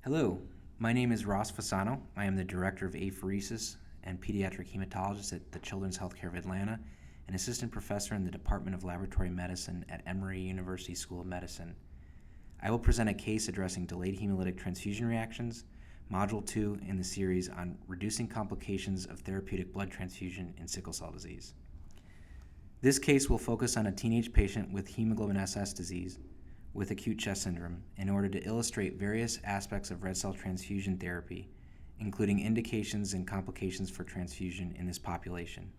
Hello, my name is Ross Fasano. I am the Director of Apheresis and Pediatric Hematologist at the Children's Healthcare of Atlanta and Assistant Professor in the Department of Laboratory Medicine at Emory University School of Medicine. I will present a case addressing delayed hemolytic transfusion reactions, Module 2 in the series on reducing complications of therapeutic blood transfusion in sickle cell disease. This case will focus on a teenage patient with hemoglobin SS disease with acute chest syndrome in order to illustrate various aspects of red cell transfusion therapy, including indications and complications for transfusion in this population.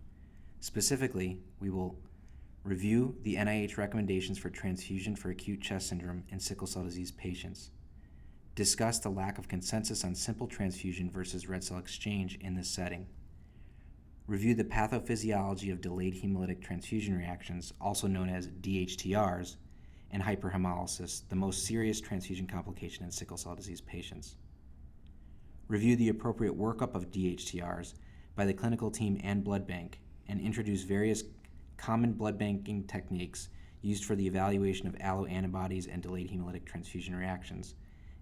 Specifically, we will review the NIH recommendations for transfusion for acute chest syndrome in sickle cell disease patients, discuss the lack of consensus on simple transfusion versus red cell exchange in this setting, review the pathophysiology of delayed hemolytic transfusion reactions, also known as DHTRs, and hyperhemolysis, the most serious transfusion complication in sickle cell disease patients. Review the appropriate workup of DHTRs by the clinical team and blood bank, and introduce various common blood banking techniques used for the evaluation of alloantibodies and delayed hemolytic transfusion reactions,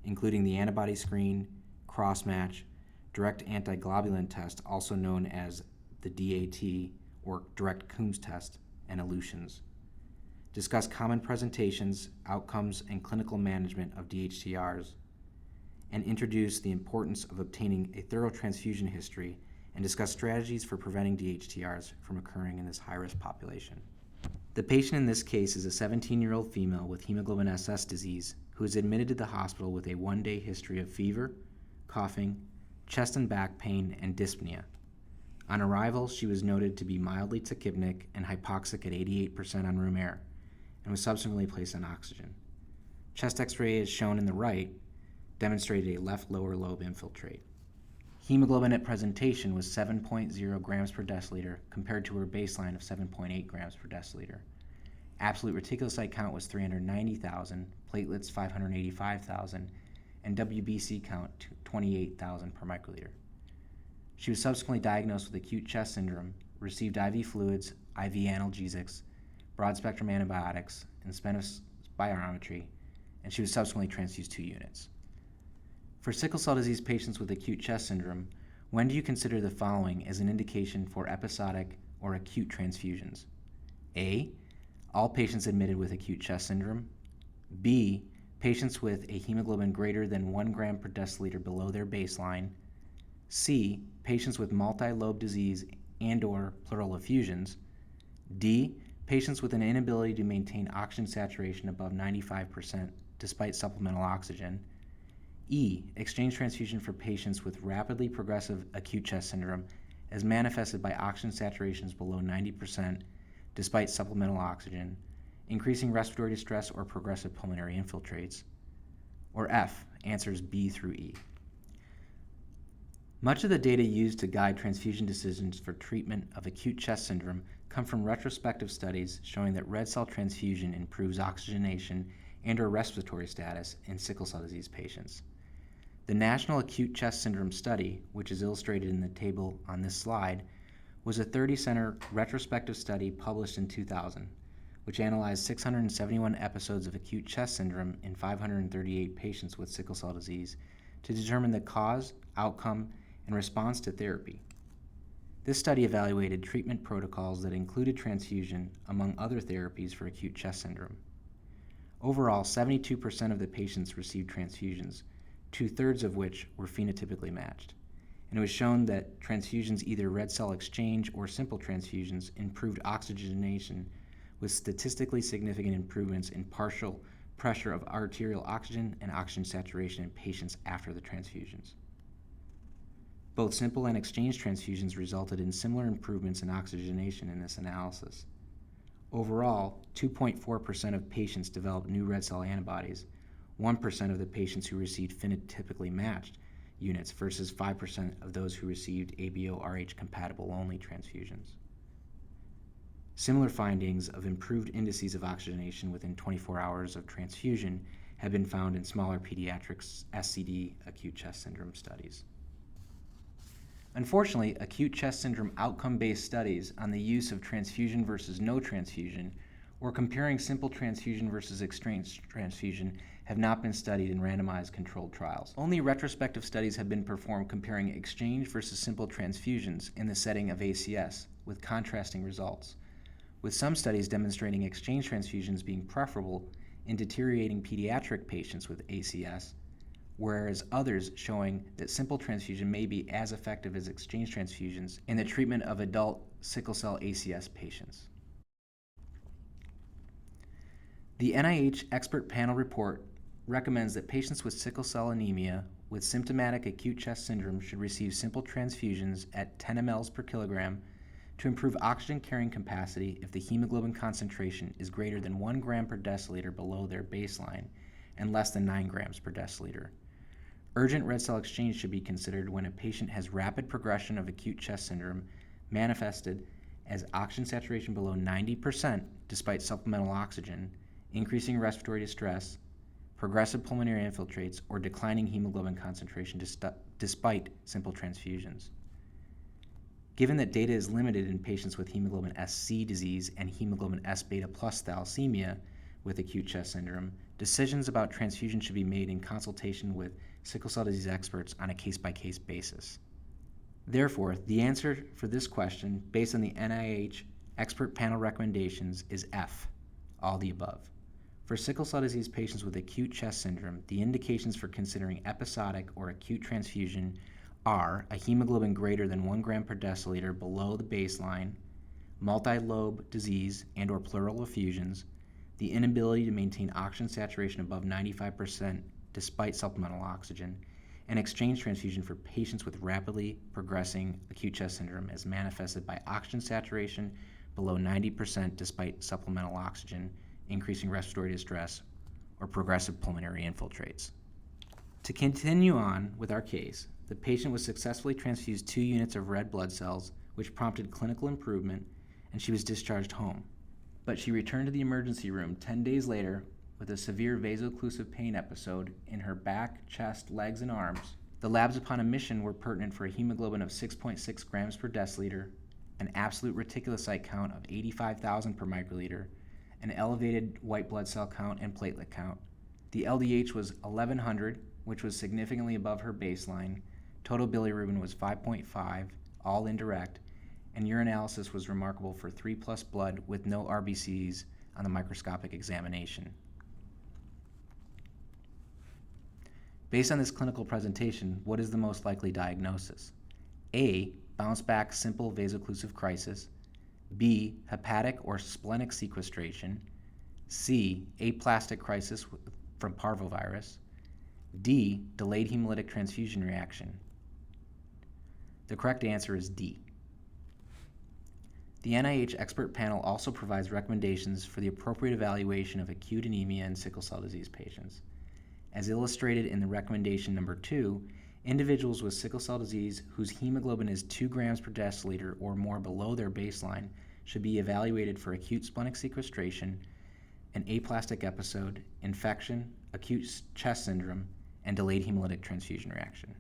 including the antibody screen, cross-match, direct antiglobulin test, also known as the DAT or direct Coombs test, and elutions. Discuss common presentations, outcomes, and clinical management of DHTRs, and introduce the importance of obtaining a thorough transfusion history and discuss strategies for preventing DHTRs from occurring in this high-risk population. The patient in this case is a 17-year-old female with hemoglobin SS disease who is admitted to the hospital with a one-day history of fever, coughing, chest and back pain, and dyspnea. On arrival, she was noted to be mildly tachypnic and hypoxic at 88% on room air, and was subsequently placed on oxygen. Chest x-ray, as shown in the right, demonstrated a left lower lobe infiltrate. Hemoglobin at presentation was 7.0 grams per deciliter compared to her baseline of 7.8 grams per deciliter. Absolute reticulocyte count was 390,000, platelets 585,000, and WBC count 28,000 per microliter. She was subsequently diagnosed with acute chest syndrome, received IV fluids, IV analgesics, broad-spectrum antibiotics, and spirometry, and she was subsequently transfused 2 units. For sickle cell disease patients with acute chest syndrome, when do you consider the following as an indication for episodic or acute transfusions? A. All patients admitted with acute chest syndrome. B. Patients with a hemoglobin greater than 1 gram per deciliter below their baseline. C. Patients with multi-lobe disease and/or pleural effusions. D. Patients with an inability to maintain oxygen saturation above 95% despite supplemental oxygen. E. Exchange transfusion for patients with rapidly progressive acute chest syndrome as manifested by oxygen saturations below 90% despite supplemental oxygen, increasing respiratory distress or progressive pulmonary infiltrates. Or F. Answers B through E. Much of the data used to guide transfusion decisions for treatment of acute chest syndrome come from retrospective studies showing that red cell transfusion improves oxygenation and/or respiratory status in sickle cell disease patients. The National Acute Chest Syndrome Study, which is illustrated in the table on this slide, was a 30-center retrospective study published in 2000, which analyzed 671 episodes of acute chest syndrome in 538 patients with sickle cell disease to determine the cause, outcome, and response to therapy. This study evaluated treatment protocols that included transfusion, among other therapies for acute chest syndrome. Overall, 72% of the patients received transfusions, 2/3 of which were phenotypically matched. And it was shown that transfusions, either red cell exchange or simple transfusions, improved oxygenation with statistically significant improvements in partial pressure of arterial oxygen and oxygen saturation in patients after the transfusions. Both simple and exchange transfusions resulted in similar improvements in oxygenation in this analysis. Overall, 2.4% of patients developed new red cell antibodies, 1% of the patients who received phenotypically matched units versus 5% of those who received ABO-RH compatible only transfusions. Similar findings of improved indices of oxygenation within 24 hours of transfusion have been found in smaller pediatric SCD acute chest syndrome studies. Unfortunately, acute chest syndrome outcome-based studies on the use of transfusion versus no transfusion, or comparing simple transfusion versus exchange transfusion, have not been studied in randomized controlled trials. Only retrospective studies have been performed comparing exchange versus simple transfusions in the setting of ACS, with contrasting results, with some studies demonstrating exchange transfusions being preferable in deteriorating pediatric patients with ACS, whereas others showing that simple transfusion may be as effective as exchange transfusions in the treatment of adult sickle cell ACS patients. The NIH expert panel report recommends that patients with sickle cell anemia with symptomatic acute chest syndrome should receive simple transfusions at 10 mL per kilogram to improve oxygen carrying capacity if the hemoglobin concentration is greater than 1 gram per deciliter below their baseline and less than 9 grams per deciliter. Urgent red cell exchange should be considered when a patient has rapid progression of acute chest syndrome manifested as oxygen saturation below 90% despite supplemental oxygen, increasing respiratory distress, progressive pulmonary infiltrates, or declining hemoglobin concentration despite simple transfusions. Given that data is limited in patients with hemoglobin SC disease and hemoglobin S beta plus thalassemia with acute chest syndrome, decisions about transfusion should be made in consultation with sickle cell disease experts on a case-by-case basis. Therefore, the answer for this question, based on the NIH expert panel recommendations, is F, all the above. For sickle cell disease patients with acute chest syndrome, the indications for considering episodic or acute transfusion are a hemoglobin greater than 1 gram per deciliter below the baseline, multi-lobe disease and/or pleural effusions, the inability to maintain oxygen saturation above 95% despite supplemental oxygen, and exchange transfusion for patients with rapidly progressing acute chest syndrome as manifested by oxygen saturation below 90% despite supplemental oxygen, increasing respiratory distress, or progressive pulmonary infiltrates. To continue on with our case, the patient was successfully transfused 2 units of red blood cells, which prompted clinical improvement, and she was discharged home. But she returned to the emergency room 10 days later with a severe vaso-occlusive pain episode in her back, chest, legs, and arms. The labs upon admission were pertinent for a hemoglobin of 6.6 grams per deciliter, an absolute reticulocyte count of 85,000 per microliter, an elevated white blood cell count and platelet count. The LDH was 1100, which was significantly above her baseline. Total bilirubin was 5.5, all indirect, and urinalysis was remarkable for 3+ blood with no RBCs on the microscopic examination. Based on this clinical presentation, what is the most likely diagnosis? A, bounce back simple vaso-occlusive crisis. B, hepatic or splenic sequestration. C, aplastic crisis from parvovirus. D, delayed hemolytic transfusion reaction. The correct answer is D. The NIH expert panel also provides recommendations for the appropriate evaluation of acute anemia in sickle cell disease patients. As illustrated in the recommendation number 2, individuals with sickle cell disease whose hemoglobin is 2 grams per deciliter or more below their baseline should be evaluated for acute splenic sequestration, an aplastic episode, infection, acute chest syndrome, and delayed hemolytic transfusion reaction.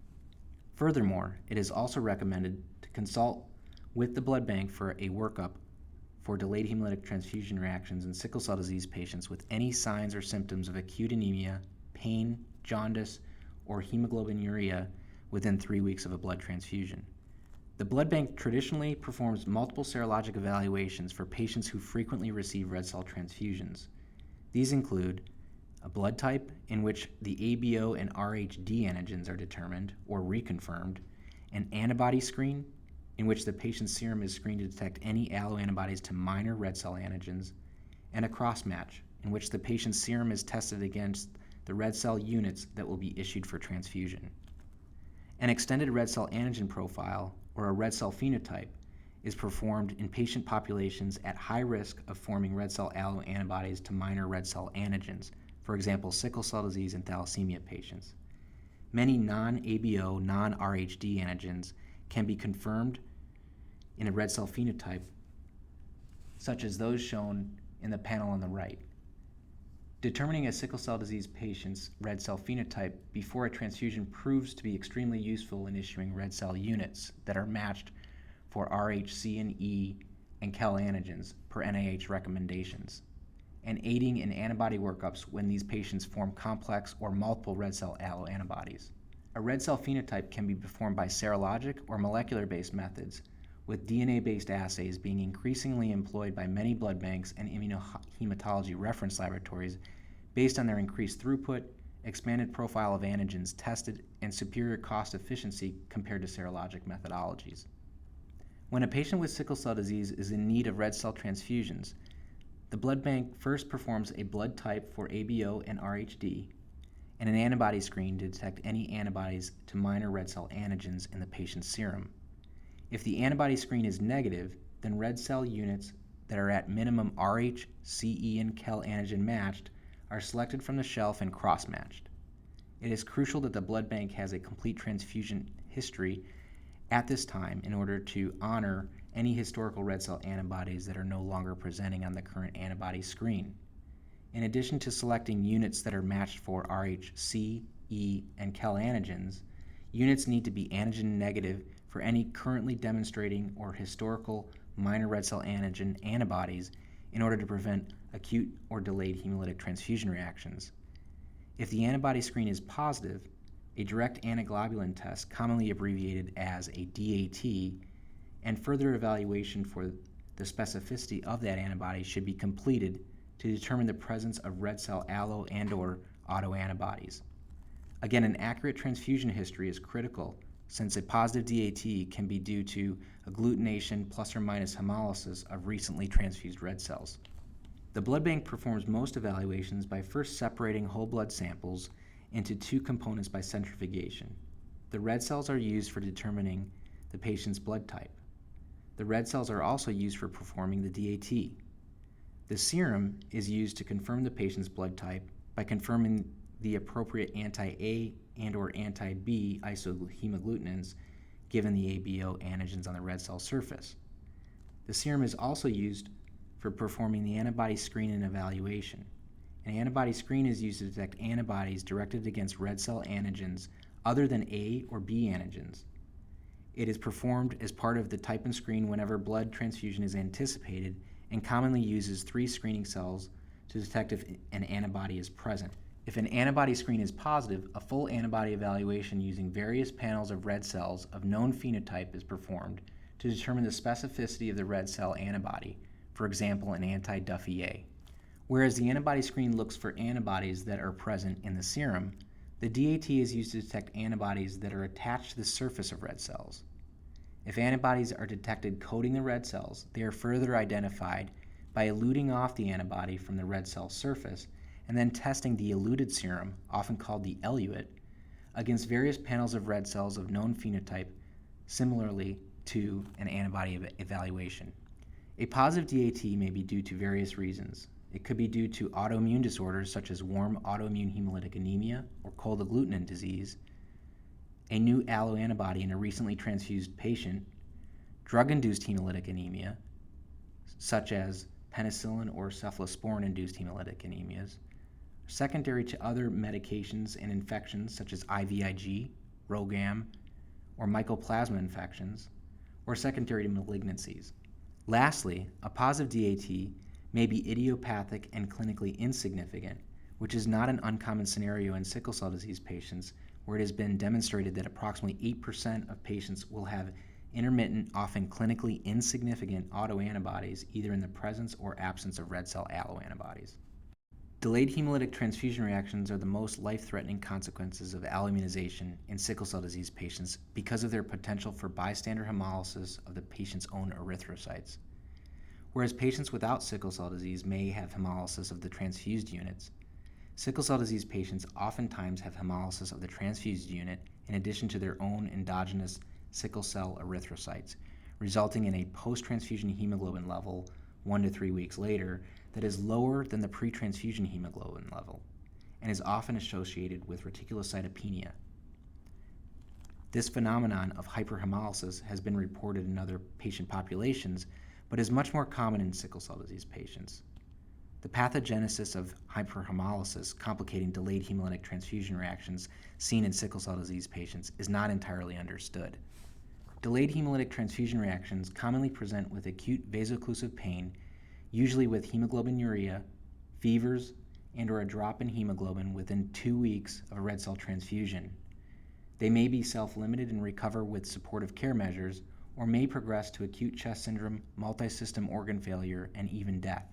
Furthermore, it is also recommended to consult with the blood bank for a workup for delayed hemolytic transfusion reactions in sickle cell disease patients with any signs or symptoms of acute anemia, pain, jaundice, or hemoglobinuria within 3 weeks of a blood transfusion. The blood bank traditionally performs multiple serologic evaluations for patients who frequently receive red cell transfusions. These include a blood type in which the ABO and RHD antigens are determined or reconfirmed, an antibody screen in which the patient's serum is screened to detect any alloantibodies to minor red cell antigens, and a cross-match in which the patient's serum is tested against the red cell units that will be issued for transfusion. An extended red cell antigen profile, or a red cell phenotype, is performed in patient populations at high risk of forming red cell alloantibodies to minor red cell antigens, for example, sickle cell disease and thalassemia patients. Many non-ABO, non-RHD antigens can be confirmed in a red cell phenotype, such as those shown in the panel on the right. Determining a sickle cell disease patient's red cell phenotype before a transfusion proves to be extremely useful in issuing red cell units that are matched for RHC and E and KEL antigens per NIH recommendations. and aiding in antibody workups when these patients form complex or multiple red cell alloantibodies. A red cell phenotype can be performed by serologic or molecular-based methods, with DNA-based assays being increasingly employed by many blood banks and immunohematology reference laboratories based on their increased throughput, expanded profile of antigens tested, and superior cost efficiency compared to serologic methodologies. When a patient with sickle cell disease is in need of red cell transfusions, the blood bank first performs a blood type for ABO and RHD and an antibody screen to detect any antibodies to minor red cell antigens in the patient's serum. If the antibody screen is negative, then red cell units that are at minimum Rh, CE, and Kel antigen matched are selected from the shelf and cross-matched. It is crucial that the blood bank has a complete transfusion history at this time in order to honor any historical red cell antibodies that are no longer presenting on the current antibody screen. In addition to selecting units that are matched for Rh, C, E, and Kel antigens, units need to be antigen negative for any currently demonstrating or historical minor red cell antigen antibodies in order to prevent acute or delayed hemolytic transfusion reactions. If the antibody screen is positive, a direct antiglobulin test, commonly abbreviated as a DAT, and further evaluation for the specificity of that antibody should be completed to determine the presence of red cell allo and/or autoantibodies. Again, an accurate transfusion history is critical since a positive DAT can be due to agglutination plus or minus hemolysis of recently transfused red cells. The blood bank performs most evaluations by first separating whole blood samples into two components by centrifugation. The red cells are used for determining the patient's blood type. The red cells are also used for performing the DAT. The serum is used to confirm the patient's blood type by confirming the appropriate anti-A and/or anti-B isohemagglutinins given the ABO antigens on the red cell surface. The serum is also used for performing the antibody screen and evaluation. An antibody screen is used to detect antibodies directed against red cell antigens other than A or B antigens. It is performed as part of the type and screen whenever blood transfusion is anticipated and commonly uses 3 screening cells to detect if an antibody is present. If an antibody screen is positive, a full antibody evaluation using various panels of red cells of known phenotype is performed to determine the specificity of the red cell antibody, for example, an anti-Duffy-A. Whereas the antibody screen looks for antibodies that are present in the serum, the DAT is used to detect antibodies that are attached to the surface of red cells. If antibodies are detected coating the red cells, they are further identified by eluting off the antibody from the red cell surface and then testing the eluted serum, often called the eluate, against various panels of red cells of known phenotype, similarly to an antibody evaluation. A positive DAT may be due to various reasons. It could be due to autoimmune disorders such as warm autoimmune hemolytic anemia or cold agglutinin disease, a new alloantibody in a recently transfused patient, drug-induced hemolytic anemia, such as penicillin or cephalosporin-induced hemolytic anemias, secondary to other medications and infections such as IVIG, ROGAM, or mycoplasma infections, or secondary to malignancies. Lastly, a positive DAT may be idiopathic and clinically insignificant, which is not an uncommon scenario in sickle cell disease patients, where it has been demonstrated that approximately 8% of patients will have intermittent, often clinically insignificant autoantibodies, either in the presence or absence of red cell alloantibodies. Delayed hemolytic transfusion reactions are the most life-threatening consequences of alloimmunization in sickle cell disease patients because of their potential for bystander hemolysis of the patient's own erythrocytes. Whereas patients without sickle cell disease may have hemolysis of the transfused units, sickle cell disease patients oftentimes have hemolysis of the transfused unit in addition to their own endogenous sickle cell erythrocytes, resulting in a post-transfusion hemoglobin level 1 to 3 weeks later that is lower than the pre-transfusion hemoglobin level and is often associated with reticulocytopenia. This phenomenon of hyperhemolysis has been reported in other patient populations, but is much more common in sickle cell disease patients. The pathogenesis of hyperhemolysis complicating delayed hemolytic transfusion reactions seen in sickle cell disease patients is not entirely understood. Delayed hemolytic transfusion reactions commonly present with acute vaso-occlusive pain, usually with hemoglobinuria, fevers, and/or a drop in hemoglobin within 2 weeks of a red cell transfusion. They may be self-limited and recover with supportive care measures, or may progress to acute chest syndrome, multi-system organ failure, and even death.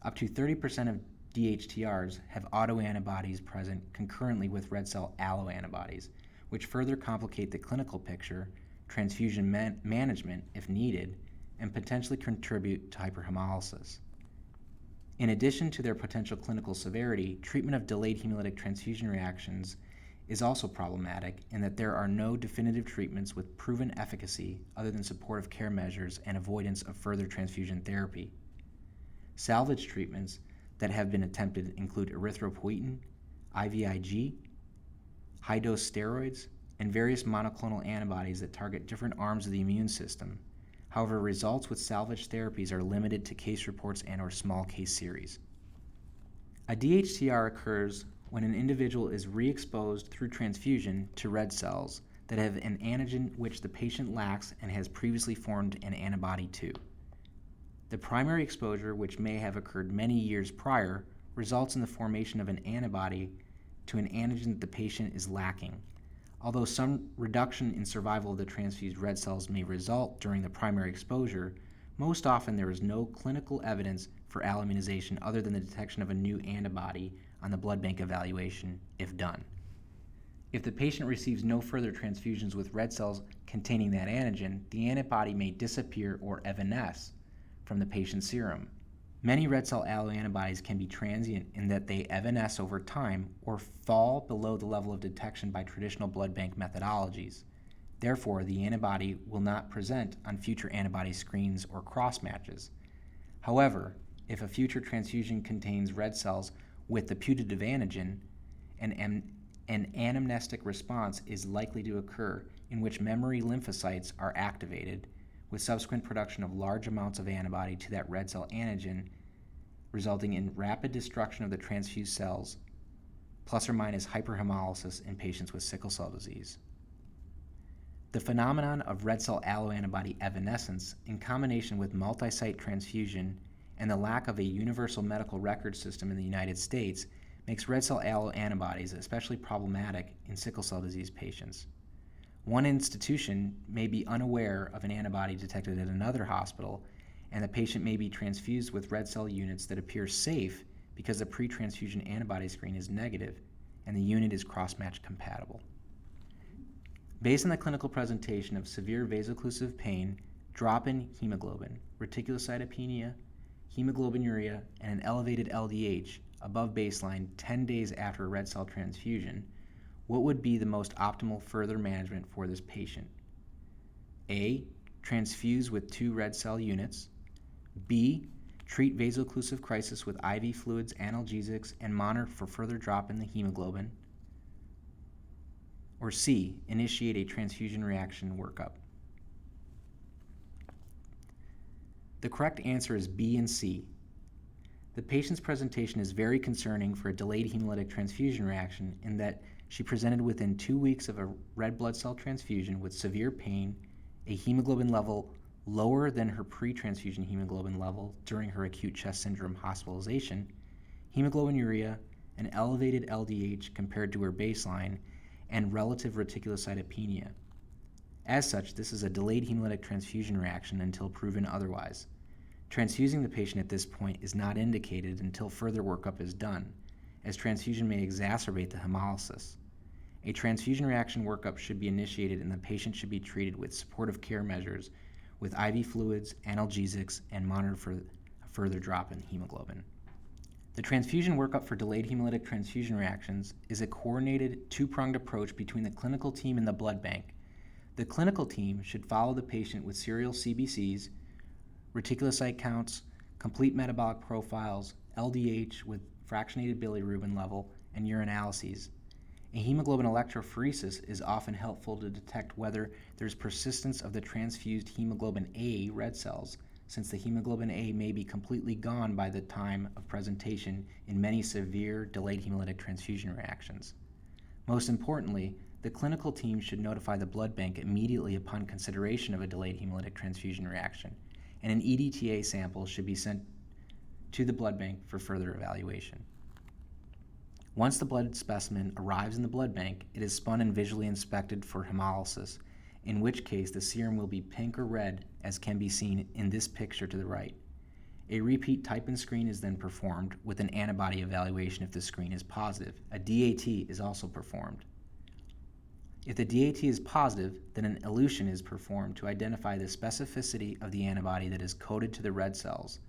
Up to 30% of DHTRs have autoantibodies present concurrently with red cell alloantibodies, which further complicate the clinical picture, transfusion management if needed, and potentially contribute to hyperhemolysis. In addition to their potential clinical severity, treatment of delayed hemolytic transfusion reactions is also problematic in that there are no definitive treatments with proven efficacy other than supportive care measures and avoidance of further transfusion therapy. Salvage treatments that have been attempted include erythropoietin, IVIG, high-dose steroids, and various monoclonal antibodies that target different arms of the immune system. However, results with salvage therapies are limited to case reports and/or small case series. A DHTR occurs when an individual is re-exposed through transfusion to red cells that have an antigen which the patient lacks and has previously formed an antibody to. The primary exposure, which may have occurred many years prior, results in the formation of an antibody to an antigen that the patient is lacking. Although some reduction in survival of the transfused red cells may result during the primary exposure, most often there is no clinical evidence for alloimmunization other than the detection of a new antibody on the blood bank evaluation, if done. If the patient receives no further transfusions with red cells containing that antigen, the antibody may disappear or evanesce from the patient's serum. Many red cell alloantibodies can be transient in that they evanesce over time or fall below the level of detection by traditional blood bank methodologies. Therefore, the antibody will not present on future antibody screens or cross matches. However, if a future transfusion contains red cells with the putative antigen, an anamnestic response is likely to occur in which memory lymphocytes are activated, with subsequent production of large amounts of antibody to that red cell antigen, resulting in rapid destruction of the transfused cells, plus or minus hyperhemolysis in patients with sickle cell disease. The phenomenon of red cell alloantibody evanescence, in combination with multi-site transfusion and the lack of a universal medical record system in the United States, makes red cell alloantibodies especially problematic in sickle cell disease patients. One institution may be unaware of an antibody detected at another hospital, and the patient may be transfused with red cell units that appear safe because the pre-transfusion antibody screen is negative and the unit is cross-match compatible. Based on the clinical presentation of severe vaso-occlusive pain, drop in hemoglobin, reticulocytopenia, hemoglobinuria, and an elevated LDH above baseline 10 days after a red cell transfusion, what would be the most optimal further management for this patient? A. Transfuse with 2 red cell units. B. Treat vaso-occlusive crisis with IV fluids, analgesics, and monitor for further drop in the hemoglobin. Or C. Initiate a transfusion reaction workup. The correct answer is B and C. The patient's presentation is very concerning for a delayed hemolytic transfusion reaction in that she presented within 2 weeks of a red blood cell transfusion with severe pain, a hemoglobin level lower than her pre-transfusion hemoglobin level during her acute chest syndrome hospitalization, hemoglobinuria, an elevated LDH compared to her baseline, and relative reticulocytopenia. As such, this is a delayed hemolytic transfusion reaction until proven otherwise. Transfusing the patient at this point is not indicated until further workup is done, as transfusion may exacerbate the hemolysis. A transfusion reaction workup should be initiated and the patient should be treated with supportive care measures with IV fluids, analgesics, and monitored for a further drop in hemoglobin. The transfusion workup for delayed hemolytic transfusion reactions is a coordinated, two-pronged approach between the clinical team and the blood bank. The clinical team should follow the patient with serial CBCs, reticulocyte counts, complete metabolic profiles, LDH with fractionated bilirubin level, and urinalyses. A hemoglobin electrophoresis is often helpful to detect whether there's persistence of the transfused hemoglobin A red cells, since the hemoglobin A may be completely gone by the time of presentation in many severe delayed hemolytic transfusion reactions. Most importantly, the clinical team should notify the blood bank immediately upon consideration of a delayed hemolytic transfusion reaction, and an EDTA sample should be sent to the blood bank for further evaluation. Once the blood specimen arrives in the blood bank, it is spun and visually inspected for hemolysis, in which case the serum will be pink or red, as can be seen in this picture to the right. A repeat type and screen is then performed with an antibody evaluation if the screen is positive. A DAT is also performed. If the DAT is positive, then an elution is performed to identify the specificity of the antibody that is coded to the red cells.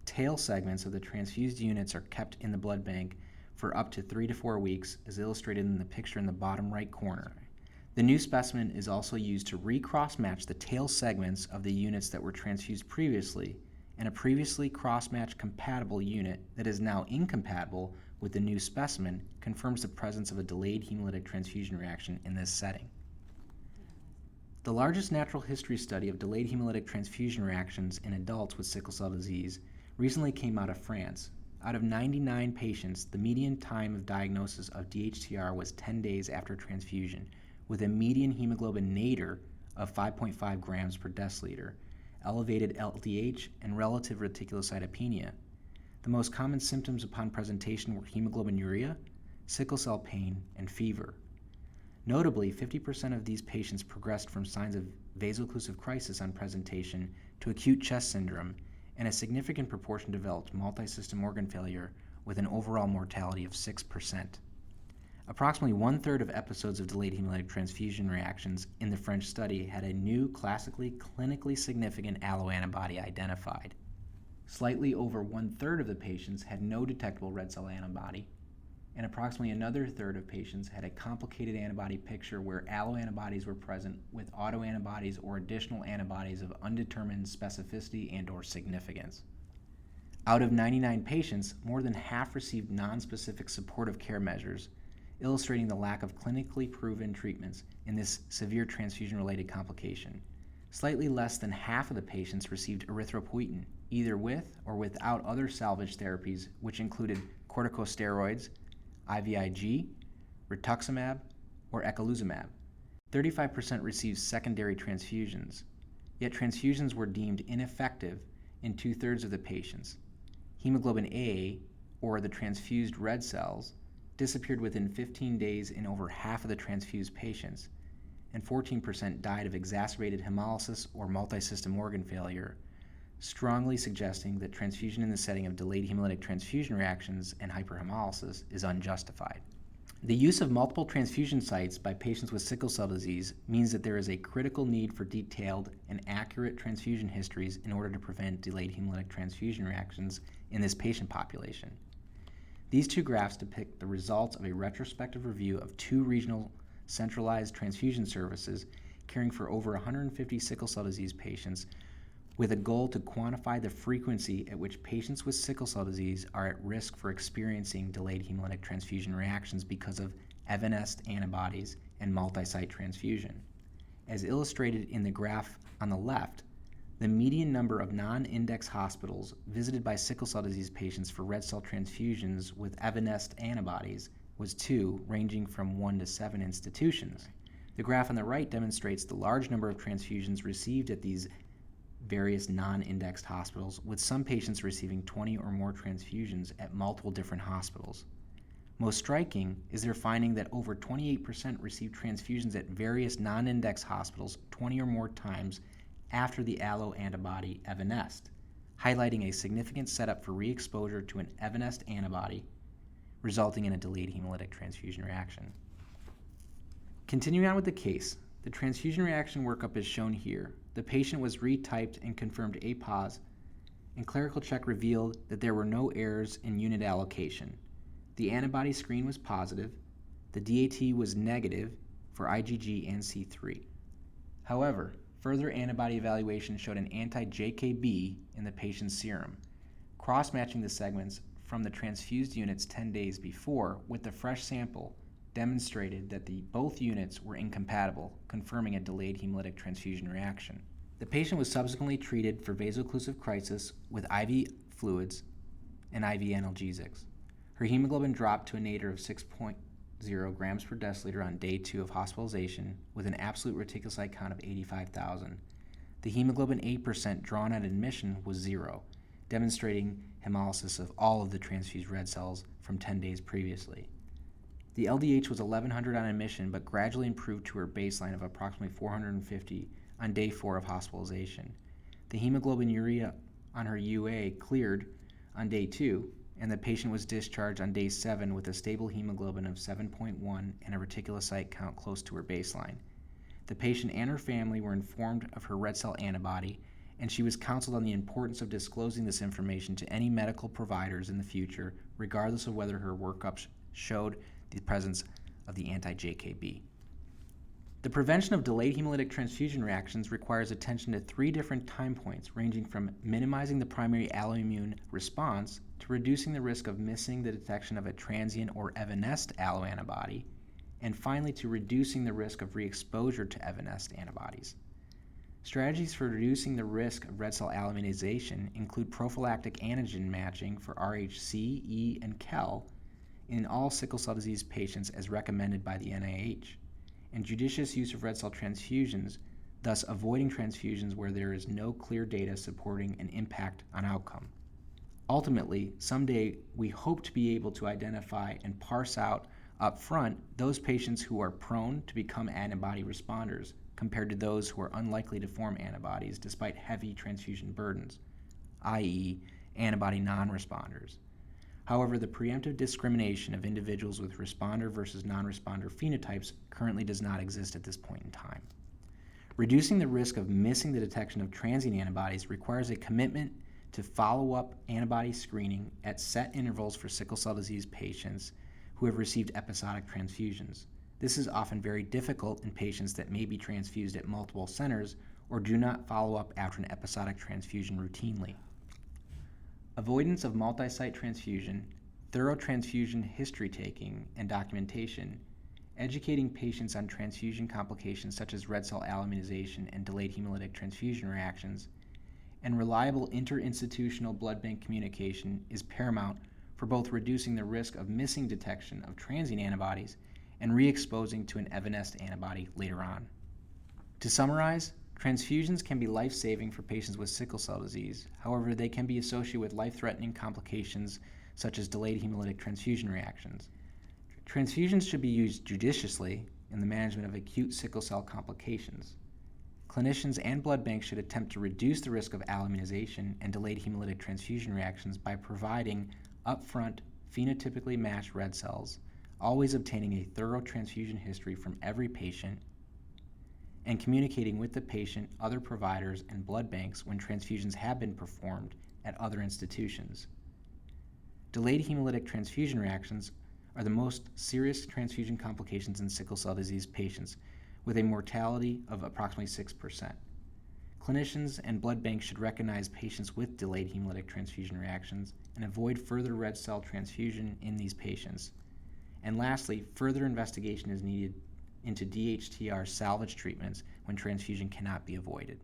Tail segments of the transfused units are kept in the blood bank for up to 3 to 4 weeks, as illustrated in the picture in the bottom right corner. The new specimen is also used to recross-match the tail segments of the units that were transfused previously, and a previously cross-matched compatible unit that is now incompatible with the new specimen confirms the presence of a delayed hemolytic transfusion reaction in this setting. The largest natural history study of delayed hemolytic transfusion reactions in adults with sickle cell disease recently came out of France. Out of 99 patients, the median time of diagnosis of DHTR was 10 days after transfusion, with a median hemoglobin nadir of 5.5 grams per deciliter, elevated LDH, and relative reticulocytopenia. The most common symptoms upon presentation were hemoglobinuria, sickle cell pain, and fever. Notably, 50% of these patients progressed from signs of vaso-occlusive crisis on presentation to acute chest syndrome, and a significant proportion developed multisystem organ failure with an overall mortality of 6%. Approximately one-third of episodes of delayed hemolytic transfusion reactions in the French study had a new classically clinically significant alloantibody identified. Slightly over one-third of the patients had no detectable red cell antibody, and approximately another third of patients had a complicated antibody picture where alloantibodies were present with autoantibodies or additional antibodies of undetermined specificity and/or significance. Out of 99 patients, more than half received nonspecific supportive care measures, illustrating the lack of clinically proven treatments in this severe transfusion-related complication. Slightly less than half of the patients received erythropoietin, either with or without other salvage therapies, which included corticosteroids, IVIG, rituximab, or eculizumab. 35% received secondary transfusions, yet transfusions were deemed ineffective in 2/3 of the patients. Hemoglobin A, or the transfused red cells, disappeared within 15 days in over half of the transfused patients, and 14% died of exacerbated hemolysis or multisystem organ failure, strongly suggesting that transfusion in the setting of delayed hemolytic transfusion reactions and hyperhemolysis is unjustified. The use of multiple transfusion sites by patients with sickle cell disease means that there is a critical need for detailed and accurate transfusion histories in order to prevent delayed hemolytic transfusion reactions in this patient population. These two graphs depict the results of a retrospective review of 2 regional centralized transfusion services caring for over 150 sickle cell disease patients, with a goal to quantify the frequency at which patients with sickle cell disease are at risk for experiencing delayed hemolytic transfusion reactions because of evanescent antibodies and multi-site transfusion. As illustrated in the graph on the left, the median number of non-index hospitals visited by sickle cell disease patients for red cell transfusions with evanescent antibodies was 2, ranging from 1 to 7 institutions. The graph on the right demonstrates the large number of transfusions received at these various non-indexed hospitals, with some patients receiving 20 or more transfusions at multiple different hospitals. Most striking is their finding that over 28% received transfusions at various non-indexed hospitals 20 or more times after the alloantibody evanesced, highlighting a significant setup for re-exposure to an evanescent antibody, resulting in a delayed hemolytic transfusion reaction. Continuing on with the case, the transfusion reaction workup is shown here. The patient was retyped and confirmed APOS, and clerical check revealed that there were no errors in unit allocation. The antibody screen was positive. The DAT was negative for IgG and C3. However, further antibody evaluation showed an anti-JKB in the patient's serum. Cross-matching the segments from the transfused units 10 days before with the fresh sample demonstrated that both units were incompatible, confirming a delayed hemolytic transfusion reaction. The patient was subsequently treated for vaso-occlusive crisis with IV fluids and IV analgesics. Her hemoglobin dropped to a nadir of 6.0 grams per deciliter on day 2 of hospitalization with an absolute reticulocyte count of 85,000. The hemoglobin 8% drawn at admission was 0, demonstrating hemolysis of all of the transfused red cells from 10 days previously. The LDH was 1100 on admission, but gradually improved to her baseline of approximately 450 on day 4 of hospitalization. The hemoglobinuria on her UA cleared on day 2, and the patient was discharged on day 7 with a stable hemoglobin of 7.1 and a reticulocyte count close to her baseline. The patient and her family were informed of her red cell antibody, and she was counseled on the importance of disclosing this information to any medical providers in the future, regardless of whether her workup showed the presence of the anti-JKB. The prevention of delayed hemolytic transfusion reactions requires attention to 3 different time points, ranging from minimizing the primary alloimmune response to reducing the risk of missing the detection of a transient or evanescent alloantibody, and finally to reducing the risk of re-exposure to evanescent antibodies. Strategies for reducing the risk of red cell alloimmunization include prophylactic antigen matching for RHC, E, and KEL in all sickle cell disease patients as recommended by the NIH, and judicious use of red cell transfusions, thus avoiding transfusions where there is no clear data supporting an impact on outcome. Ultimately, someday we hope to be able to identify and parse out up front those patients who are prone to become antibody responders compared to those who are unlikely to form antibodies despite heavy transfusion burdens, i.e., antibody non-responders. However, the preemptive discrimination of individuals with responder versus non-responder phenotypes currently does not exist at this point in time. Reducing the risk of missing the detection of transient antibodies requires a commitment to follow-up antibody screening at set intervals for sickle cell disease patients who have received episodic transfusions. This is often very difficult in patients that may be transfused at multiple centers or do not follow up after an episodic transfusion routinely. Avoidance of multi-site transfusion, thorough transfusion history taking and documentation, educating patients on transfusion complications such as red cell alloimmunization and delayed hemolytic transfusion reactions, and reliable interinstitutional blood bank communication is paramount for both reducing the risk of missing detection of transient antibodies and re-exposing to an evanescent antibody later on. To summarize, transfusions can be life-saving for patients with sickle cell disease. However, they can be associated with life-threatening complications such as delayed hemolytic transfusion reactions. Transfusions should be used judiciously in the management of acute sickle cell complications. Clinicians and blood banks should attempt to reduce the risk of alloimmunization and delayed hemolytic transfusion reactions by providing upfront phenotypically matched red cells, always obtaining a thorough transfusion history from every patient, and communicating with the patient, other providers, and blood banks when transfusions have been performed at other institutions. Delayed hemolytic transfusion reactions are the most serious transfusion complications in sickle cell disease patients, with a mortality of approximately 6%. Clinicians and blood banks should recognize patients with delayed hemolytic transfusion reactions and avoid further red cell transfusion in these patients. And lastly, further investigation is needed into DHTR salvage treatments when transfusion cannot be avoided.